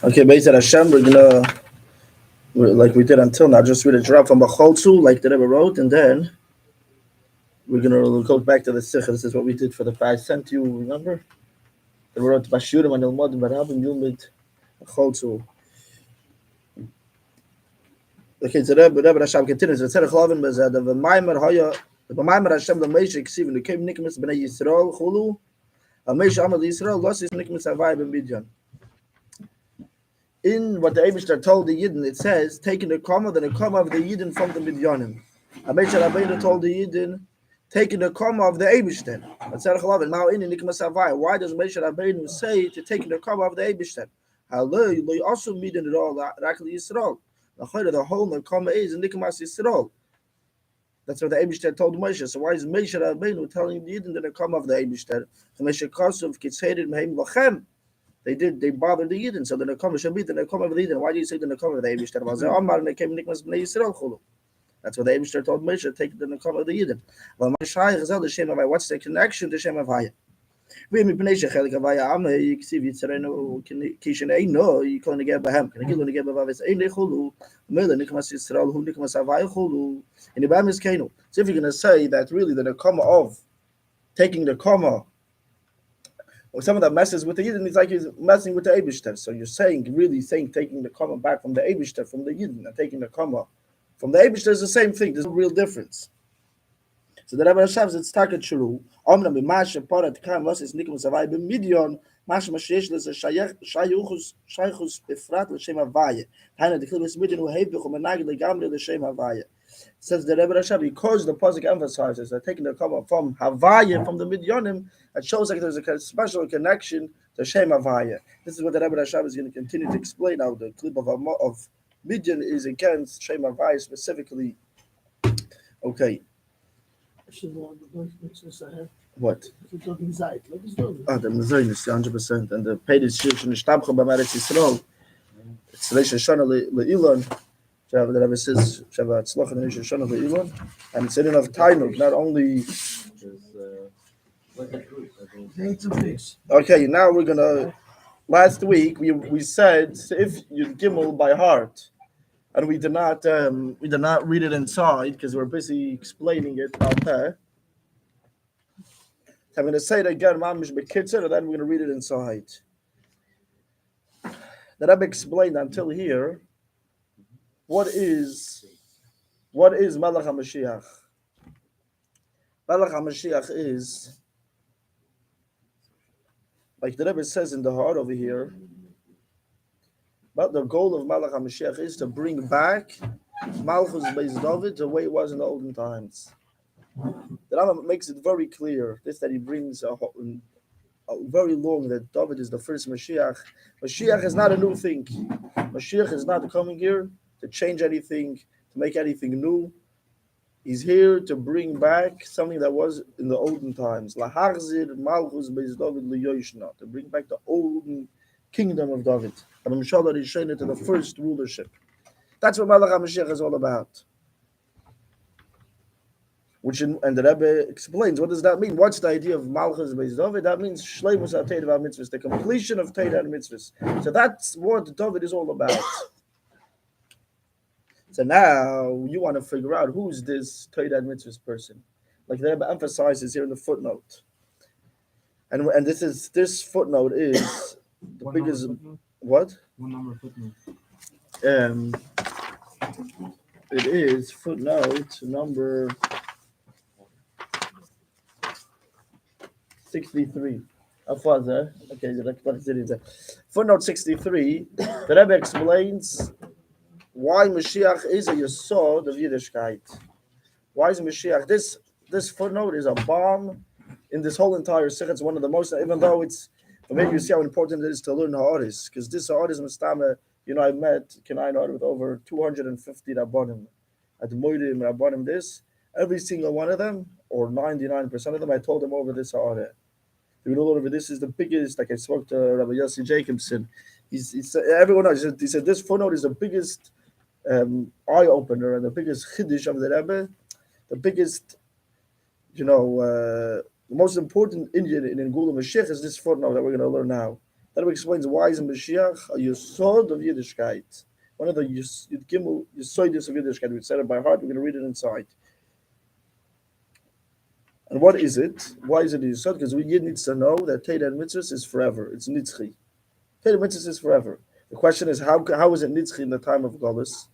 Okay, based on Hashem, like we did until now, just read a drop from Bacholzu, like the Rebbe wrote, and then we're gonna go back to the Sikha. This is what we did for the 5 cent. You remember? The wrote Bashurim and Ilmod Barabim Yumid Bacholzu. Okay, so Rebbe Hashem continues. It's a Chlavin Bezad of the Maimer Haya, the Maimer Hashem the Meshach Ksiv, the came Nikmas Bnei Yisrael Chulu, a Meshach Amal Yisrael lost his Nikmas Havai Ben Bidyan. In what the Eibishter told the Yidden, it says, taking the comma of the Yidden from the Midyanim. Abisha Rabbeinu told the Yidden, taking the comma of the Eibishter. Why does Moshe Rabbeinu say to taking the comma of the Eibishter? They also meet in it all, Rakli Yisrael. The whole comma is in Nikmas Yisrael. That's what the Eibishter told Moshe. So why is Moshe Rabbeinu telling the Yidden that the comma of the Eibishter? Moshe Kosov Kitzhered Mehem Lachem. They bothered the Yidden, so the Nekoma should be the Nekoma of the Yidden. Why do you say the Nekoma of the Eibishter? Amar and came Nikmas Bnei Yisrael Chulu. That's what the Eibishter told Moshe, take the Nekoma of the Yidden. Well, my Shayach is the Shem Havaya. What's the connection to Shem Havaya? We mi Pnei Shechelik Havaya Ame Yiksiv Yitzarenu Kishin Eino Yikon Negeb Bahem. Can I give Negeb Bavavis Ein Chulu? Mele Nikmas Yisrael Hu Nikmas Havaya Chulu. In the Bam is Kainu. So if you're going to say that really the Nekoma of taking the comma, or someone that messes with the Yidden, it's like he's messing with the Eibishter. So you're really saying taking the comma back from the Eibishter, from the Yidden, and taking the comma from the Eibishter is the same thing. There's no real difference. So the Rebbe Hashem says, Taka Churu, Omna Bimasha Parat Kam Vasis Nikum Savai Bimidyon, Mash Mashesh Les Shayuchus Befrat L'Shem Havaya. Taina Deklibus Midyon Uhebichum Menagid Legamri L'Shem Havaya. Says the Rebbe Hashem, because the Pasuk emphasizes that taking the comma from Havaya, from the Midyonim, it shows like there's a special connection to Shem Havaya. This is what the Rebbe Hashem is going to continue to explain now. The clip of Midyan is against Shem Havaya specifically. Okay. What? The Mizraim is 100%. And the paid is Shir Shnishtabcha B'Meretz Yisrael. It's Reish Hashanah Le'ilon. The Rebbe says, Shava Tzloch and Reish Hashanah Le'ilon. And it's in enough time, not only... Okay, now we're gonna. Last week we said if you gimel by heart, and we did not read it inside because we're busy explaining it out there. So I'm gonna say it again, mamish bekitzer, and then we're gonna read it inside. The Rebbe explained until here. What is Malach HaMashiach? Malach HaMashiach is, like the Rebbe says in the heart over here, but the goal of Malach HaMashiach is to bring back Malchus Beis David the way it was in the olden times. The Rambam makes it very clear, this that he brings a very long, that David is the first Mashiach. Mashiach is not a new thing. Mashiach is not coming here to change anything, to make anything new. He's here to bring back something that was in the olden times. Lahachzir Malchus Beis David Liyoshna, to bring back the olden kingdom of David. And Mashallah Rishayna to the first rulership. That's what Malach HaMashiach is all about. And the Rebbe explains, what does that mean? What's the idea of Malchus Beis David? That means Shleimus HaTeira VaMitzvahs, the completion of Teira and Mitzvahs. So that's what David is all about. So now you want to figure out who's this Teira and Mitzvahs person. Like the Rebbe emphasizes here in the footnote. And this footnote is the What biggest... Footnote? What? What number footnote? It is footnote number 63. Footnote 63. The Rebbe explains why Mashiach is a yesod of Yiddishkeit. Why is Mashiach? This footnote is a bomb in this whole entire sikh. It's one of the most, even though it's, maybe you see how important it is to learn Ha'aris, because this Ha'aris Mustama, I met Kenai with over 250 Rabbanim. At Moidim Rabbanim this, every single one of them, or 99% of them, I told them over this Ha'aris. Over this is the biggest, like I spoke to Rabbi Yossi Jacobson. Everyone knows, he said this footnote is the biggest eye-opener and the biggest chiddush of the Rebbe, the biggest, the most important Indian in Gula Mashiach is this footnote that we're going to learn now. That explains why is Mashiach a yesod of Yiddishkeit. One of the yesoidis of Yiddishkeit. We said it by heart. We're going to read it inside. And what is it? Why is it a yesod? Because we Yid needs to know that Torah and mitzvahs is forever. It's nitzchi. Torah and mitzvahs is forever. The question is how is it nitzchi in the time of Golus?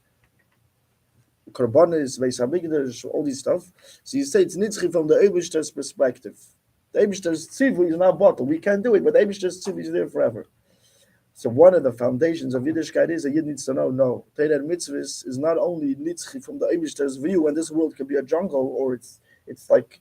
Korbanis, Beis Hamikdash, all these stuff. So you say it's nitzchi from the Eibishter's perspective. The Eibishter's tzivui is not bottled. We can't do it, but the Eibishter's tzivui is there forever. So one of the foundations of Yiddishkeit is that Yid needs to know, no, Torah and mitzvahs is not only nitzchi from the Eibishter's view, and this world could be a jungle, or it's like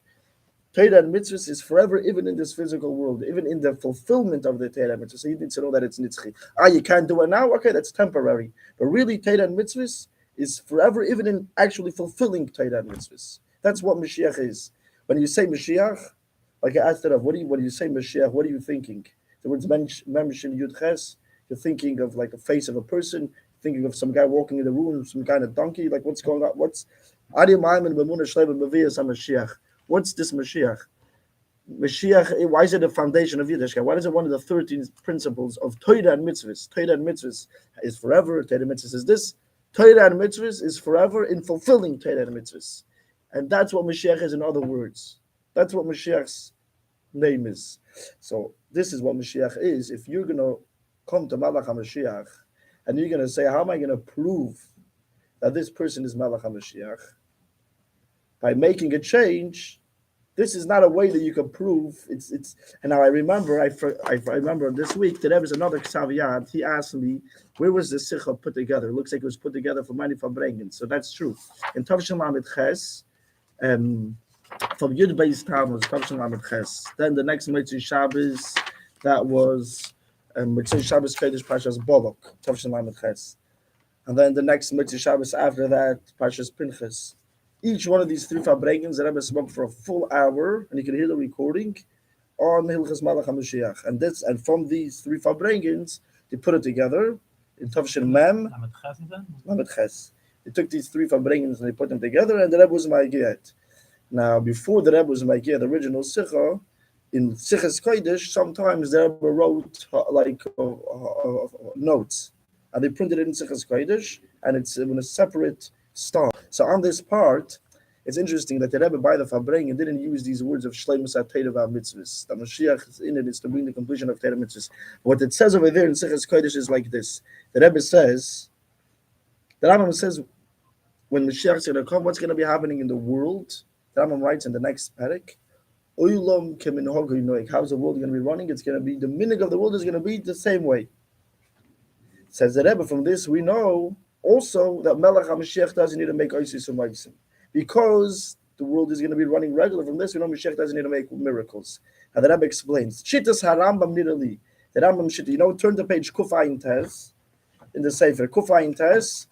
Torah and mitzvahs is forever, even in this physical world, even in the fulfillment of the Torah and mitzvahs. So you need to know that it's nitzchi. You can't do it now? Okay, that's temporary. But really, Torah and mitzvahs is forever, even in actually fulfilling Torah and mitzvahs. That's what Mashiach is. When you say Mashiach, like I asked it of, when you say Mashiach, what are you thinking? The words Memshim Yud Ches, you're thinking of like a face of a person, thinking of some guy walking in the room, some kind of donkey, like what's going on? What's What's this Mashiach? Mashiach, why is it the foundation of Yiddishkeit? Why is it one of the 13 principles of Torah and mitzvahs? Torah and mitzvahs is forever. Torah and mitzvahs is this. Torah and mitzvahs is forever in fulfilling Torah and mitzvahs. And that's what Mashiach is in other words. That's what Mashiach's name is. So this is what Mashiach is. If you're going to come to Malach HaMashiach and you're going to say, how am I going to prove that this person is Malach HaMashiach? By making a change, this is not a way that you can prove. It's. And now I remember this week that there was another Ksaviyad. He asked me, where was the Sikha put together? It looks like it was put together for many Fabrengen. So that's true. In Tavshim Lamed Ches, from Yud Beis Tammuz, Tavshim Lamed Ches. Then the next Mitzvah Shabbos, that was Mitzvah Shabbos Kodesh Pashas Bolok, Tavshim Lamed Ches. And then the next Mitzvah Shabbos after that, Pashas Pinchas. Each one of these three Fabrengens, the Rebbe spoke for a full hour, and you can hear the recording on Hilchos Malach HaMashiach. And from these three Fabrengens, they put it together in Tavshin Mem, Lamed Ches. They took these three Fabrengens and they put them together, and the Rebbe was Ma'agiyat. Now, before the Rebbe was Ma'agiyat, the original Sikha, in Sichas Kodesh, sometimes the Rebbe wrote notes, and they printed it in Sichas Kodesh, and it's in a separate style. So on this part, it's interesting that the Rebbe by the Fabrengen didn't use these words of Shleimus HaTorah Mitzvahs. The Mashiach is in it is to bring the completion of Torah Mitzvahs. What it says over there in Sichas Kodesh is like this. The Rebbe says, the Rambam says, when Mashiach is going to come, what's going to be happening in the world? The Rambam writes in the next parak, Oilam keminhag noik. How's the world going to be running? It's going to be, the minig of the world is going to be the same way. Says the Rebbe, from this we know also that Melech HaMashiach doesn't need to make Oisis or Maisim. Because the world is going to be running regular. From this we know Mashiach doesn't need to make miracles. And the Rebbe explains, Shittas HaRambam Nidali. The Rambam Shitta, turn to page Kufayin Tez in the Sefer. Kufayin Tez,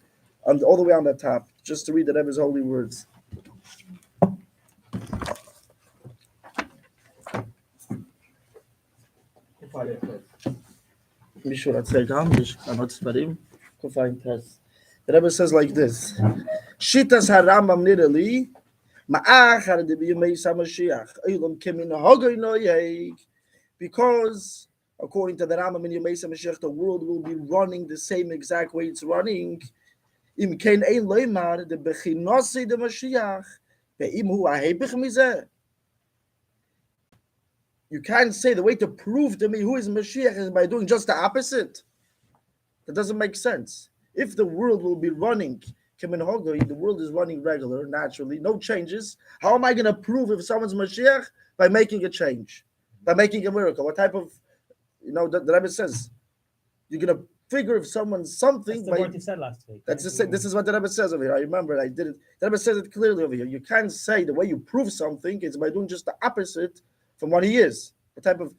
and all the way on the top, just to read the Rebbe's holy words. The Rebbe says like this: Shitas HaRambam Nidali, Ma'achar de B'Yemei HaMashiach, Olam Kemin Hagoi Noyeg. Because according to the Rambam in Yemei HaMashiach, the world will be running the same exact way it's running. Im Kein Ein Loimar de Bechinasi de Mashiach, Be'im Hu Ahepich Mizeh. You can't say the way to prove to me who is Mashiach is by doing just the opposite. That doesn't make sense. If the world will be running, the world is running regular, naturally, no changes. How am I going to prove if someone's Mashiach? By making a change, by making a miracle. What type of, the Rebbe says, you're going to figure if someone's something. That's the word you said last week. This is what the Rebbe says over here. I remember I did it. The Rebbe says it clearly over here. You can't say the way you prove something is by doing just the opposite from what he is. The type of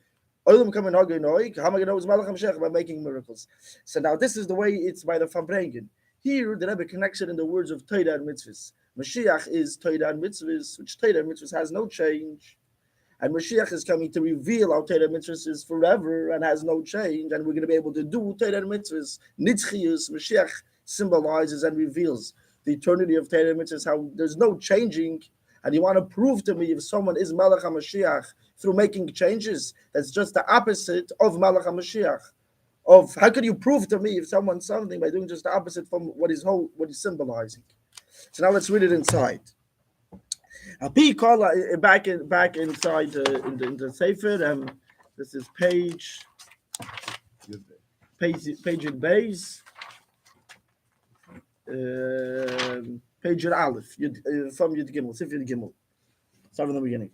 Olam coming how am I going to know it's Malach HaMashiach by making miracles? So now this is the way it's by the Fabrengen. Here the Rebbe connects it in the words of Torah and Mitzvahs. Mashiach is Torah and Mitzvahs, which Torah and Mitzvahs has no change. And Mashiach is coming to reveal how Torah and Mitzvahs is forever and has no change. And we're going to be able to do Torah and Mitzvahs. Nitzchius, Mashiach symbolizes and reveals the eternity of Torah and Mitzvahs, how there's no changing. And you want to prove to me if someone is Malach HaMashiach through making changes, that's just the opposite of Malach HaMashiach. of how could you prove to me if someone's something by doing just the opposite from what he's symbolizing. So now let's read it inside. Back inside in the sefer. This is page in base, page in Aleph, from Yud Gimel, Sif Yud Gimel. Start from the beginning.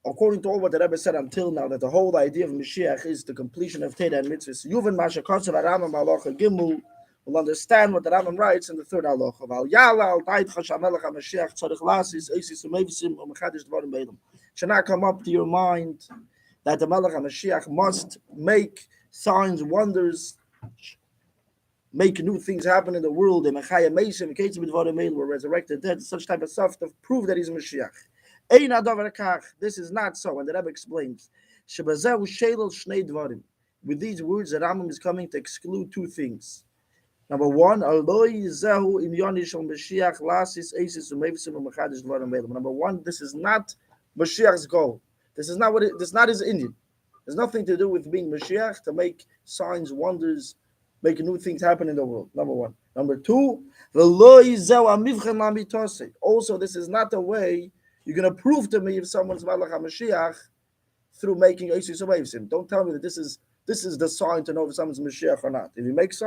According to all what the Rebbe said until now, that the whole idea of Mashiach is the completion of Teda and Mitzvahs. Yuvan Mashakotzav Aramam Halacha Gimel will understand what the Rambam writes in the third halacha. Val Yala al Taitcha Shamelech HaMashiach Tzarich Lasis Eisis Umevisim Umechadish Dvarim Beilam. Should not come up to your mind that the Melech HaMashiach must make signs, wonders, make new things happen in the world. And Mechaya Mesim, Ketzim Dvarim Beilam, were resurrected dead, such type of stuff to prove that he's Mashiach. Ein Adavar Kach. This is not so. And the Rebbe explains. Shebazehu Shelel Shnei Dvarim. With these words, the Rambam is coming to exclude two things. Number one, number one, this is not Mashiach's goal. This is not his Indian. There's nothing to do with being Mashiach to make signs, wonders, make new things happen in the world. Number one. Number two, also, this is not the way you're going to prove to me if someone's Malach HaMashiach through making Eisus Umayvsim. Don't tell me that this is the sign to know if someone's Mashiach or not. If he makes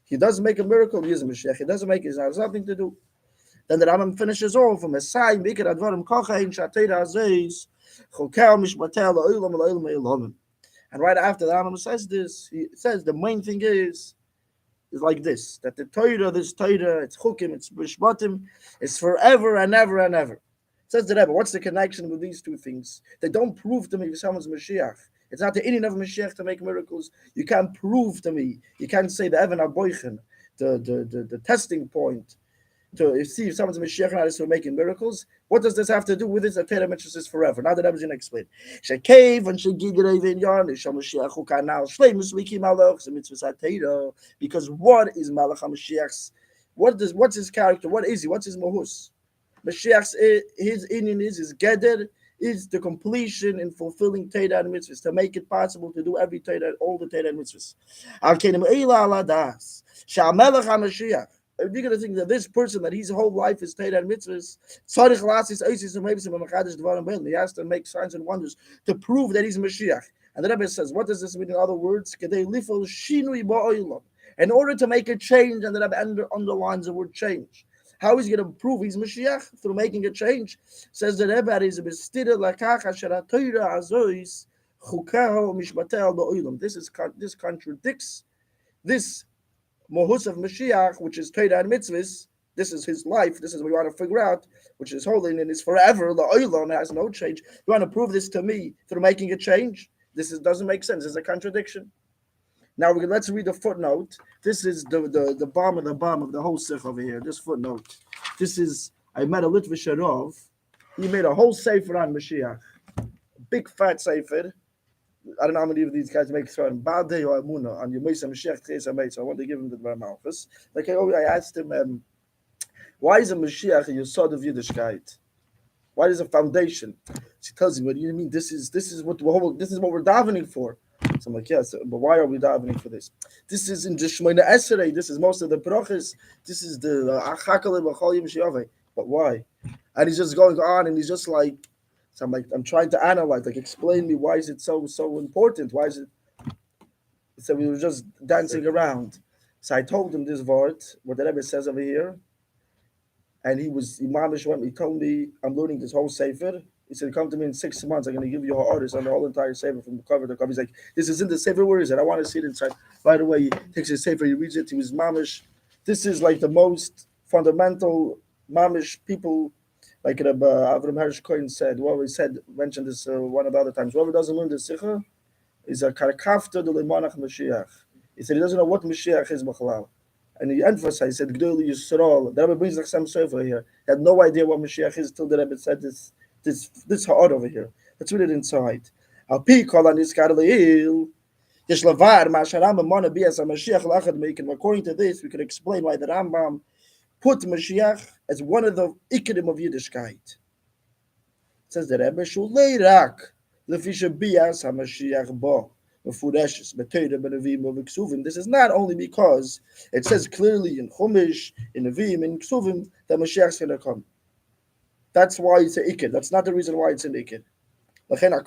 he doesn't make a miracle, he is a Mashiach. He doesn't make it, it has nothing to do. Then the Rambam finishes off from Messiah, and right after the Rambam says this, he says the main thing is like this, that the Torah, it's Chukim, it's Mishpatim, it's forever and ever and ever. Says the Rebbe, what's the connection with these two things? They don't prove to me if someone's Mashiach. It's not the Indian of Mashiach to make miracles. You can't prove to me. You can't say the Evan Aboichen, the testing point to see if someone's Mashiach or not is for making miracles. What does this have to do with it? The Torah mentions this forever. Now the Rebbe is going to explain. Because what is Malach HaMashiach's? What's his character? What is he? What's his mohus? Mashiach's his Indian is his Geder is the completion in fulfilling Teda and Mitzvahs, to make it possible to do every Teda, all the Teda and Mitzvahs. If you're going to think that this person, that his whole life is Teda and Mitzvahs, he has to make signs and wonders to prove that he's Mashiach. And the Rebbe says, what does this mean in other words? In order to make a change, and the Rebbe underlines the word change. How is he going to prove he's Mashiach? Through making a change. Says the Rebbe, this contradicts this mohus of Mashiach, which is Torah and Mitzvahs. This is his life. This is what we want to figure out, which is holy and is forever. The oilon has no change. You want to prove this to me through making a change? Doesn't make sense. It's a contradiction. Now let's read the footnote. This is the bomb of the whole sikh over here. This footnote. This is, I met a Litvish Rav. He made a whole sefer on Mashiach. Big fat sefer. I don't know how many of these guys make it on Badei or Amuna on Yemesa Mashiach Tches HaMeit. So I want to give him the Dvar Malchus. Like I asked him, why is a Mashiach a Yesod of Yiddishkeit? Why is a foundation? She tells him, what do you mean? This is what we're davening for. So I'm like, yes, but why are we davening for this? This is in Shmoyna Esrei. This is most of the brachas. This is the Achakale B'chol Yom Shiavei. But why? And he's just going on, and he's just like, so I'm trying to analyze, like, explain me why is it so important? Why is it? So we were just dancing around. So I told him this word, what the Rebbe says over here, and he told me, I'm learning this whole sefer. He said, come to me in 6 months. I'm going to give you an artist on the whole entire sefer from the cover to cover. He's like, this is in the sefer. Where is it? I want to see it inside. Right away, he takes his sefer, he reads it. He was mamish. This is like the most fundamental mamish people, like Avram Hersh Cohen said. Whoever mentioned this one of the other times. Whoever doesn't learn the sikha is a karkafta de lemanach Mashiach. He said he doesn't know what Mashiach is, Machalal. And he emphasized, he said, Gdoli Yisrael. The Rebbe brings the same sefer here. He had no idea what Mashiach is till the Rebbe said this ha'od over here. Let's read it inside. According to this, we can explain why the Rambam put Mashiach as one of the ikerim of Yiddishkeit. It says the Rebbe, Lefisha bias hamashiach ba mefudeshes beteda benavim of ksuvim. This is not only because it says clearly in Chumash, in Nevim, in Ksuvim that Mashiach is going to come. That's why it's a ikid. That's not the reason why it's an ikid. There are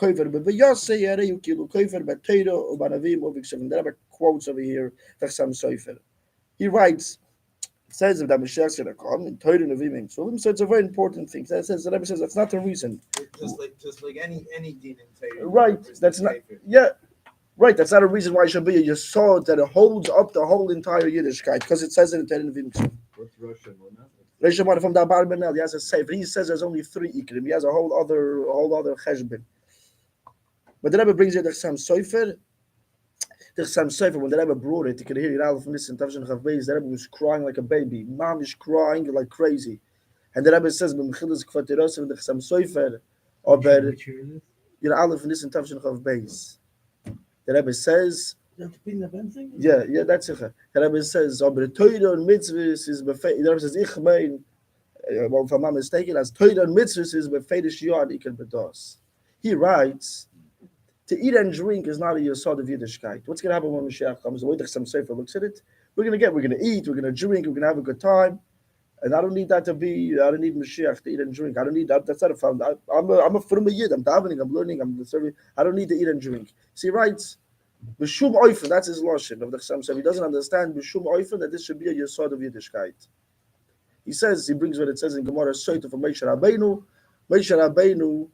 quotes over here. He writes, says that Mashiach is going to come in Torah Nevim and Ksuvim. So it's a very important thing. That says the Rebbe says that's not the reason. Just like any din in Torah. Right. That's not. Yeah. Right. That's not a reason why it should be a yesod that it holds up the whole entire Yiddishkeit because it says it in Torah Nevim Ksuvim. What's Rosh Hashanah? Rosh Hashanah from Dvar Malchus, he has a seif. He says there's only 3 ikrim. He has a whole other cheshbon. But the Rebbe brings it the Sam Sofer. The Sam Sofer, when the Rebbe brought it, you could hear it out from this in Tavshin Chavbeis. The Rebbe was crying like a baby. Mom is crying like crazy. And the Rebbe says, "B'mchilas kvateros of the Sam Sofer, aber you know, Aleph from this in Tavshin Chavbeis." The Rebbe says. Yeah, that's it. The Rebbe says, "Aber Torah and mitzvahs is befeit." The Rebbe says, "Ich mein, if I'm not mistaken, as Torah and mitzvahs is befeitish yad ikel bedos." He writes, "To eat and drink is not a yesod of Yiddishkeit. What's going to happen when Mashiach comes? The way the Sam Sefer looks at it, we're going to eat, we're going to drink, we're going to have a good time, and I don't need that to be. I don't need Mashiach to eat and drink. I don't need that. That's not a fun. I'm a from a yid. I'm davening. I'm learning. I'm serving. I don't need to eat and drink." So he writes. B'shum oifen, that's his lashon of the Chassam Sofer. He doesn't understand b'shum oifen that this should be a yesod of Yiddishkeit. He brings what it says in Gemara Soita from Moshe Rabbeinu. Moshe Rabbeinu,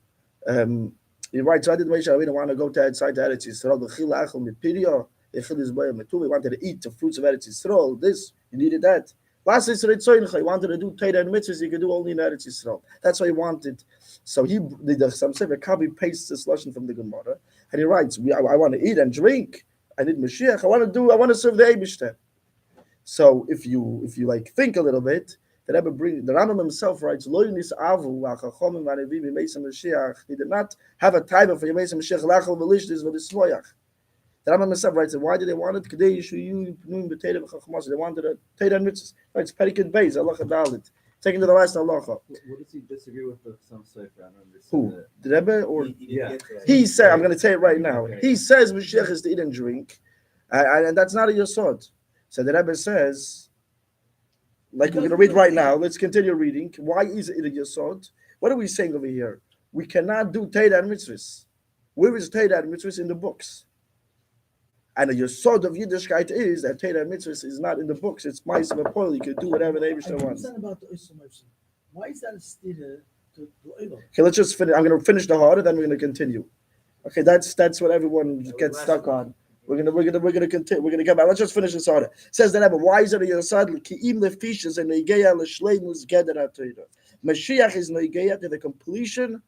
he writes, "Why did Moshe Rabbeinu want to go to outside the Eretz Yisrael? B'chil achol mitpirya, echil izbayim metuv. He wanted to eat the fruits of Eretz Yisrael. This, you needed that. Last Yisrael Tzoyncha, he wanted to do Torah and mitzvahs. He could do only in Eretz Yisrael. That's what he wanted. So the Chassam Sofer copy pastes this lashon from the Gemara. And he writes, I want to eat and drink. I need Mashiach. I want to serve the Eibishter. So if you like think a little bit, the Rambam himself writes, Lo yinis avu v'achachomim v'anevim v'meisam Mashiach. He did not have a time for Yemeisam Mashiach lachol v'lishtis v'lismoyach. The Rambam himself writes, why did they want it? They wanted a Torah and mitzvahs. Right, it's Periket Beis, Allah Dalit. Taking to the last halacha. What does he disagree with the Chassam Sofer? I don't understand. Who? The Rebbe? Or Yeah. he said, I'm going to tell you right now. Okay. He says Mashiach is to eat and drink, and that's not a yesod. So the Rebbe says, like we're going to read right now. Let's continue reading. Why is it a yesod? What are we saying over here? We cannot do Torah and mitzvahs. Where is Torah and mitzvahs in the books? And the yesod of Yiddishkeit is that Torah and mitzvahs is not in the books. It's ma'aser v'poel. You can do whatever the Eibishter wants. Why is that a stira to oil? Okay, let's just finish. I'm going to finish the harder, then we're going to continue. Okay, that's what everyone gets stuck on. We're gonna continue. We're gonna come back. Let's just finish this order. Says the Rebbe, why is it a yesod? Ki'im lefishas and neigeya l'shleimus geder haTorah. Mashiach is neigeya to the completion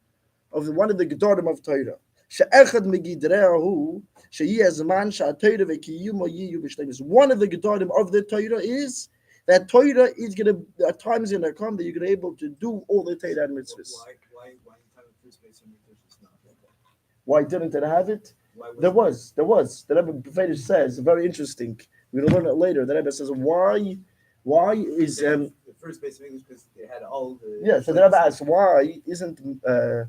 of one of the gedorim of Torah. She'echad megidreahu she'yeh zman she'aTorah ve'kiyumo yiyu b'shleimus. One of the gedorim of the Torah is that Torah is gonna at times gonna come that you're gonna be able to do all the Torah and mitzvahs. Why didn't it have it? There was. The Rebbe Fedish says, very interesting. We're going to learn it later. The Rebbe says, why is the first base of English because they had all the so the Rebbe asks, why isn't the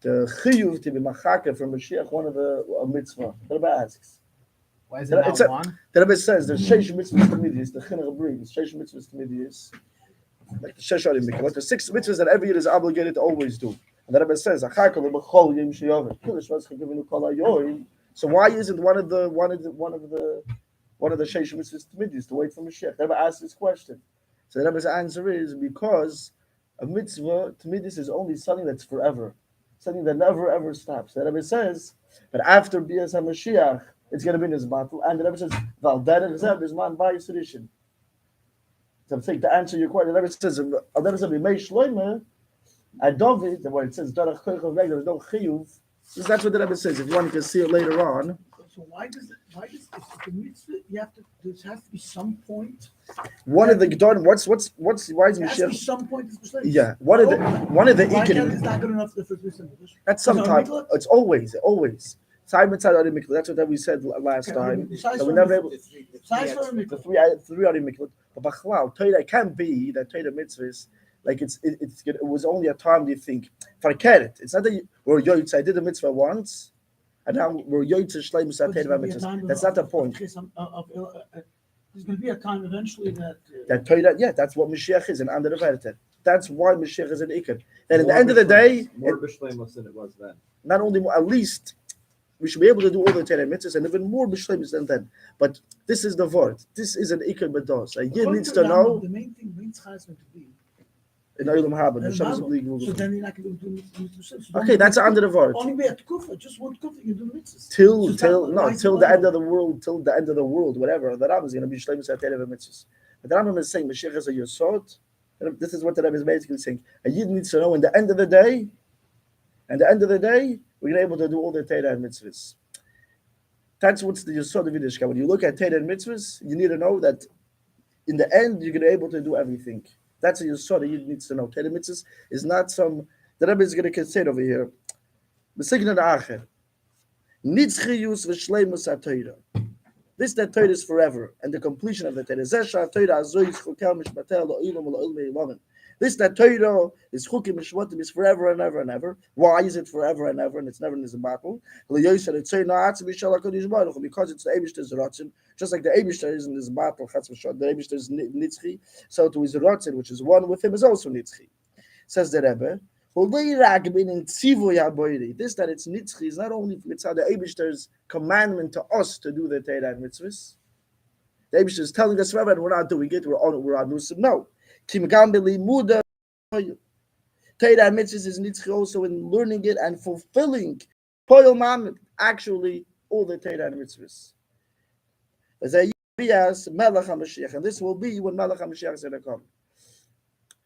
chiyuv to be machaka from Mashiach one of the mitzvah? The Rebbe asks. Why is it not one? The Rebbe says there's sheish mitzvahs tamidiyos. The chinuch brings sheish mitzvahs tamidiyos, like the shesh arim mikvah, like the 6 mitzvahs that every year is obligated to always do. And the Rebbe says, so why isn't one of the sheish mitzvahs tamidiyos to wait for Mashiach? The Rebbe asks this question. So the Rebbe's answer is because a mitzvah tamidiyos is only something that's forever, something that never ever stops. The Rebbe says, but after Bias HaMashiach, it's going to be in his battle. And the Rebbe says, Val Deren Zeb is man by tradition. So I'm saying to answer your question, the Rebbe says, the Rebbe says, Meish Loime, and David, where it says, there's no chiyuv, that's what the Rebbe says. If you want, you can see it later on. So why does if the mitzvah, there has to be some point? One of the Gedorim, why is There has to be Mashiach? some point. Yeah, one of the Why Ikim. can't it's not good enough for the first mitzvah? That's sometimes. It's always. That's what we said last time. So we never able. The three are mikvah. But Bachlal, Torah can be that Torah mitzvahs Like it was only a time you think forget it. It's not that we're yoytz. I did the mitzvah once, and now we're yoytz shleimus But there's atayim gonna be a mitzvahs. time That's not the point. there's going to be a time eventually that. That Torah, yeah, that's what Mashiach is, and under the Verter. That's why Mashiach is an Iker. Then at the end of the day, more b'shleimus than it was then. not only more, at least we should be able to do all the Torah mitzvahs and even more b'shleimus than then. But this is the word. This is an Iker bedos. A yid needs to know The main thing, main tzchah is going to be. in Olam Haba. And Hashem is Bible. legal. So then you're not going to do mitzvahs. So Okay, that's under the word. Only be at kufa, just one kufa, you do mitzvahs. Till So till the end of the world, till the end of the world, whatever. The Rambam is going to be shleimus atayim mitzvahs. But the Rambam is saying Mashiach is a yesod. This is what the Rebbe is basically saying. A yid needs to know in the end of the day, we're able to do all the Torah and mitzvahs. That's what's the yesod of Yiddishkeit. When you look at Torah and mitzvahs, you need to know that in the end you're going to be able to do everything. That's a yesod a yid needs to know. Torah and mitzvahs is not some. The Rebbe is going to say over here. B'signa da'acher. Nitzchiyus v'shleimus ha'Torah. This that Torah is forever, and the completion of the Torah. This that Torah is chukim mishmatim is forever and ever and ever. Why is it forever and ever? And it's never in this battle. Because it's the Eibishter's Ratzin, just like the Eibishter is in this battle. The Eibishter is nitzchi, so to his Ratzin, which is one with him, is also nitzchi. Says the Rebbe. This that it's nitzchi is not only it's how the Eibishter's commandment to us to do the Torah and mitzvahs. The Eibishter is telling us forever and we're not doing it. We're on nusim. No. Torah and mitzvahs is nitzchi also in learning it and fulfilling actually all the Torah and mitzvahs. As a Melech HaMashiach, and this will be when Melech HaMashiach is going to come.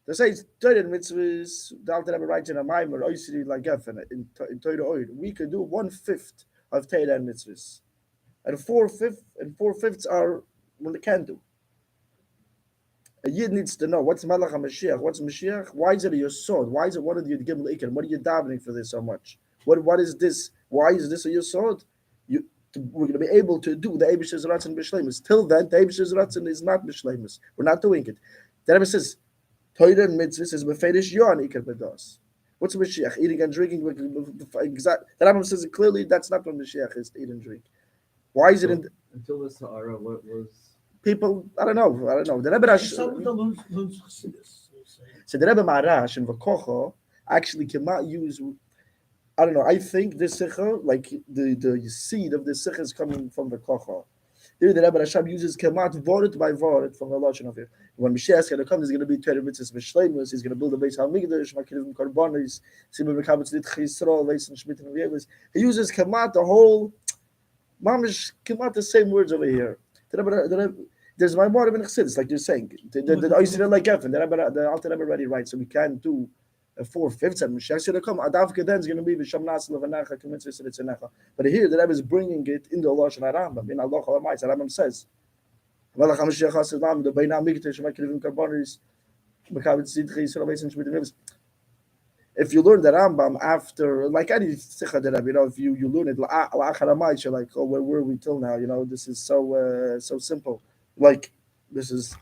They say Torah and mitzvahs. The Alter Rebbe writes in a Maimer, Oisri Lagefen in Torah Oid. We could do 1/5 of Torah and mitzvahs, and 4/5 are when they can do. A yid needs to know what's Melech HaMashiach, what's Mashiach. Why is it a yesod? Why is it one of the Gimel Iker? What are you davening for this so much? What is this? Why is this a yesod? We're going to be able to do the Eibishter's Ratzin b'shleimus. Till then, the Eibishter's Ratzin is not b'shleimus. We're not doing it. The Rebbe says Torah and mitzvahs is befedish yon Iker bedos. What's Mashiach? Eating and drinking. Exact. The Rambam says it clearly. That's not what Mashiach is to eat and drink. Why is it in until this Ha'ara? What was people? I don't know. The Rebbe Some of the Lunz Chassidus. So the Rebbe Marash and Vakocho actually cannot use. I don't know. I think this sikha, like the seed of this sikha, is coming from Vakocho. Here the Rebbe Rashab uses kemat vorit by vorit from the lashon of here. When Mashiach is going to come, there's going to be Torah mitzvahs v'shleimus. He's going to build a base hamigdash, makivim karbonis, sibur mekabetz litchi Yisrael, veis and shmit and v'yevis. He uses kemat the whole, mamish kemat the same words over here. The Rebbe, there's my more of an chassidus, like you're saying. The Oisir like Geffen, the Alter Rebbe already writes, so we can't do 4/5 and Mashiach is going to come. Adavka then is going to be v'sham nasel v'nacha k'mitzvah s'ritzenecha. But here the Rebbe is bringing it in the lashon Rambam. In Allah Chalamais, Rambam says, "Melech HaMashiach hasadam the beina migdash makivim karbonis mekabetz zidchi Yisrael veis and shmit and v'yevis." If you learn the Rambam after, like any sikha that Rebbe, if you learn it la'acharamayis, you're like, oh, where were we till now? This is so simple. Like this is.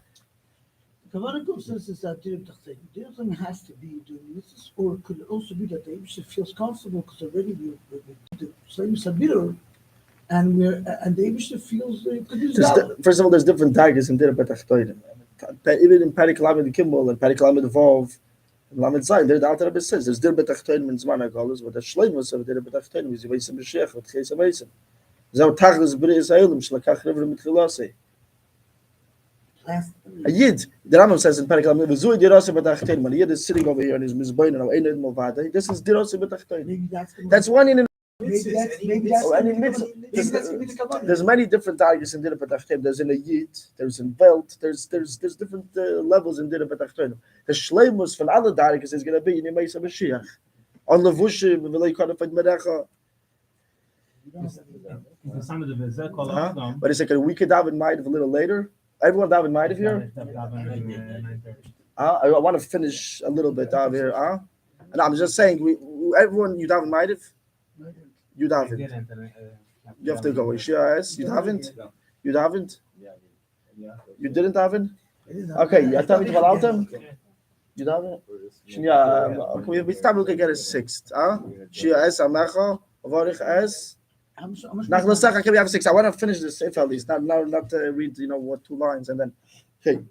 Kavanah goes says is that Dirtang has to be doing this, or could it also be that the Eibishter feels comfortable because already we the same Sabir, and the Eibishter feels they could use that. First of all, there's different daggers in Dirah Betachtoidim. Even in Parik Lamed Kimball and Parik Lamed Vov and Lamed Zayin, the Alter Rebbe says there's Dirah Betachtoidim in Zman HaGolus, but the Shleimus of Dirah Betachtoidim is Yivayis Mashiach with Chesam Eisim. Zau Tachlis B'rei Yisraelim Shlakach River Mitchilasei. A yid, the Rambam says in Parak Lamed V'zui Dirasa Betachtoidim. When a yid is sitting over here and his mizbein and Eined Movada, this is Dirasa Betachtoidim. That's one in. There's many different targets in Dirah Betachtoidim. There's in a yid, there's in Welt, there's different levels in Dirah Betachtoidim. The shleimus from other targets is going to be in Yemais HaMashiach. On Levushim, V'lei Konafad Merecha. But it's like we could have in mind a little later. Everyone daven might here. I want to finish a little bit out here. And I'm just saying, everyone you daven might have. You davened. You have to go. Yes, you haven't. You haven't. You didn't daven. Okay, I thought you allowed them. You know? Or is- We start. We can get a sixth. Shia es amecha. Avarich es. How much Nach more Lasach, time? can we have six? I want to finish this seif at least. Not read, what 2 lines and then. Okay.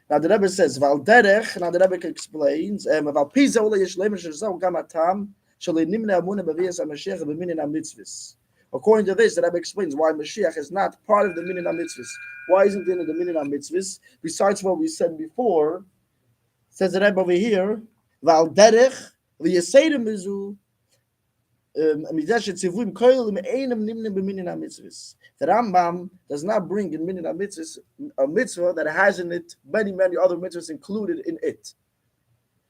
Now the Rebbe says, "Val derech." Now the Rebbe explains, "Val pizza ole yishlem shezau gamatam shalei nimne amuna b'vias haMashiach b'minin hamitzvos." According to this, the Rebbe explains why Mashiach is not part of the minin hamitzvos. Why isn't it in the minin hamitzvos? Besides what we said before, says the Rebbe over here, "Val derech v'yeseidim mizu." The Rambam does not bring in Minin HaMitzvahs a mitzvah that has in it many other mitzvahs included in it.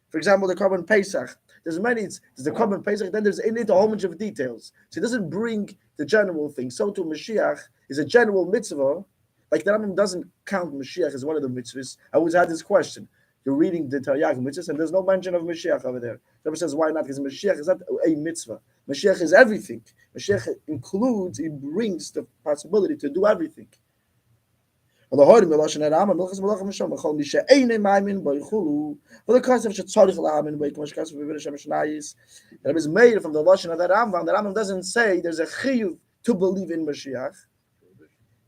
For example, the Korban Pesach. There's the Korban Pesach, then there's in it a whole bunch of details. So it doesn't bring the general thing. So to Mashiach is a general mitzvah. Like the Rambam doesn't count Mashiach as one of the mitzvahs. I always had this question. You're reading the Taryag mitzvahs and there's no mention of Mashiach over there. The Rebbe says, why not? Because Mashiach is not a mitzvah. Mashiach is everything. Mashiach includes, he brings the possibility to do everything. The Rebbe is made from the Lashon of that Rambam. The Rambam doesn't say there's a chiyuv to believe in Mashiach.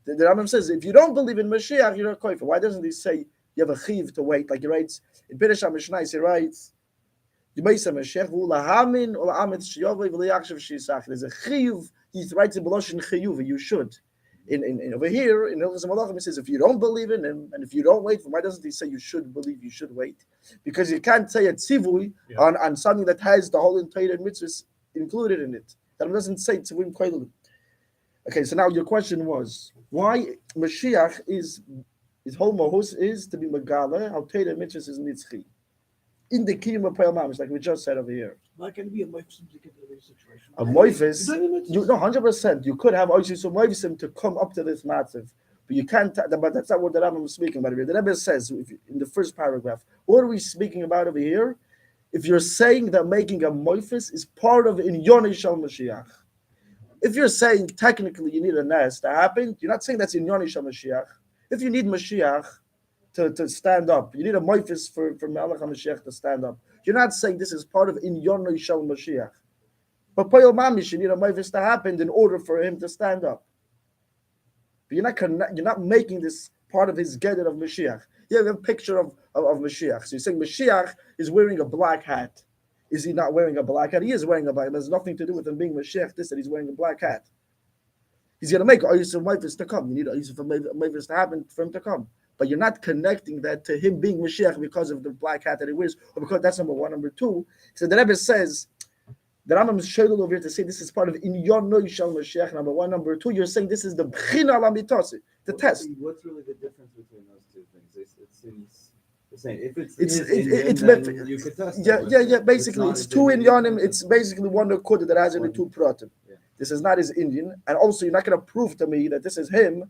The Rambam says, if you don't believe in Mashiach, you're a kofer. Why doesn't he say you have a chiyuv to wait? Like he writes, in Pirush HaMishnayos, he writes, there's a chiyuv, he writes in Beloshin chiyuv, you should. In over here, in Hilchos Malachim, it says, if you don't believe in him, and if you don't wait, why doesn't he say you should believe, you should wait? Because you can't say a tzivui on something that has the whole entire mitzvahs included in it. That doesn't say tzivui koilu. Okay, so now your question was, why Mashiach is whole mahus is to be megala, how Torah mitzvahs is nitzchi. In the kingdom of Payal Mamish, like we just said over here. Why can it be a moifsim to get the situation? A moifis, 100%. You could have oisis or moifsim to come up to this matzav, but you can't. But that's not what the Rambam is speaking about here. The Rebbe says in the first paragraph, what are we speaking about over here? If you're saying that making a moifis is part of in Yonei Shal Mashiach, if you're saying technically you need a nest to happen, you're not saying that's in Yonei Shal Mashiach. If you need Mashiach to stand up, you need a moifis for Melech HaMashiach to stand up. You're not saying this is part of in Yonei Shal Mashiach. But Poyel Mamish, you need a moifis to happen in order for him to stand up. But you're not making this part of his gedder of Mashiach. You have a picture of Mashiach. So you're saying Mashiach is wearing a black hat. Is he not wearing a black hat? He is wearing a black hat. There's nothing to do with him being Mashiach. This that he's wearing a black hat. He's going to make Oyus Mavis to come. You need Oyus Mavis to happen for him to come. But you're not connecting that to him being Mashiach because of the black hat that he wears, or because that's number one. Number two, so the Rebbe says, the Rambam is shaded over here to say this is part of in Yonei Shal Mashiach, number one. Number two, you're saying this is the Bchina Lamitasi, the test. What's really the difference between those two things? It seems the same. If it's It's you could test yeah. Basically, it's two in Yonim. It's basically one Nakuda that has only two pratim. Yeah. This is not his Indian, and also you're not going to prove to me that this is him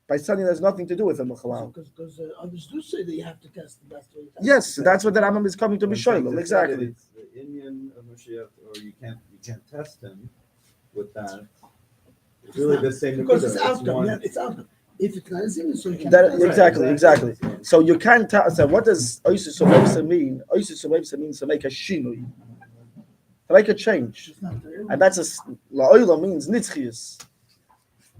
by something that has nothing to do with him. Because others do say that you have to test the best way. Yes, that's what the Rambam is coming to be showing. It's Exactly. It's the Indian of Mashiach, or you can't test him with that. It's really the same. Because Nakuda. it's outcome. one- Yeah, it's outcome. If it's not a sin, so you can't That, test it. exactly. So you can't tell. So what does Oisus Someisa mean? Oisus Someisa means to make a shinui, to make a change, It's not there. and that's a la'oila means nitzchias.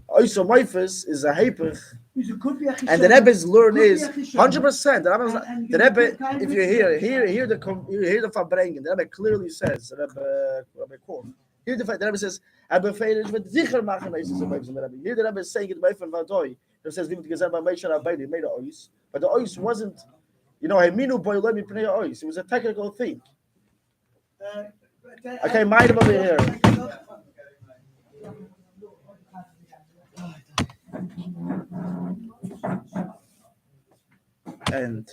Oisus Someifus is a heper. It could be a And the Rebbe's learn Could be is a chishon. 100%. And The you Rebbe, get kind if of you mitzvah. hear the Fabrengen, the Rebbe clearly says, the Rebbe quote, here the Rebbe says, Abba Feidish with Zicher machen Oisus Someifus. Here the Rebbe is saying it by from Vadoi. It says, "Live together by Moshe Rabbeinu." He made an ois, but the ois wasn't, Heminu boy let me pray ois. It was a technical thing. Okay, mind him over here. And